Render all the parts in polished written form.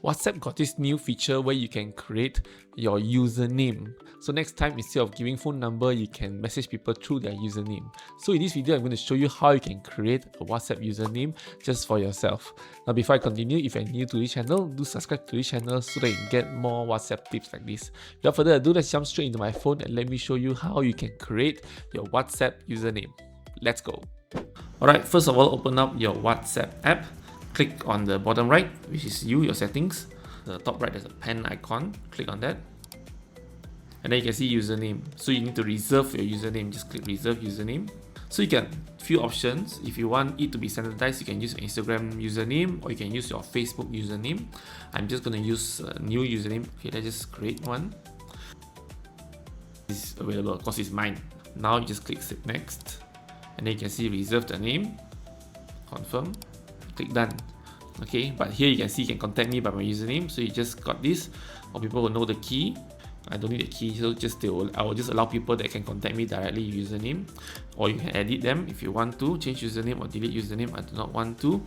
WhatsApp got this new feature where you can create your username. So next time, instead of giving phone number, you can message people through their username. So in this video, I'm going to show you how you can create a WhatsApp username just for yourself. Now before I continue, if you're new to this channel, do subscribe to this channel so that you can get more WhatsApp tips like this. Without further ado, let's jump straight into my phone and let me show you how you can create your WhatsApp username. Let's go. Alright, first of all, open up your WhatsApp app. Click on the bottom right, which is your settings. The top right, there's a pen icon. Click on that. And then you can see username. So you need to reserve your username. Just click reserve username. So you get a few options. If you want it to be standardized, you can use your Instagram username or you can use your Facebook username. I'm just going to use a new username. Okay, let's just create one. It's available because it's mine. Now you just click next. And then you can see reserve the name. Confirm. Click done. Okay, but here you can see you can contact me by my username. So you just got this, or people will know the key. I don't need the key, so I will just allow people that can contact me directly username, or you can edit them if you want to change username or delete username. I do not want to.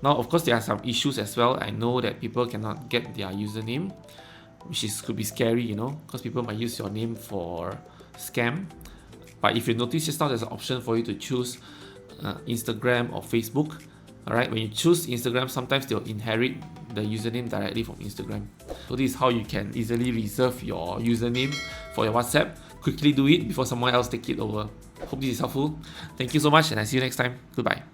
Now, of course, there are some issues as well. I know that people cannot get their username, which could be scary, you know, because people might use your name for scam. But if you notice just now, there's an option for you to choose Instagram or Facebook. Alright, when you choose Instagram, sometimes they'll inherit the username directly from Instagram. So this is how you can easily reserve your username for your WhatsApp. Quickly do it before someone else take it over. Hope this is helpful. Thank you so much and I see you next time. Goodbye.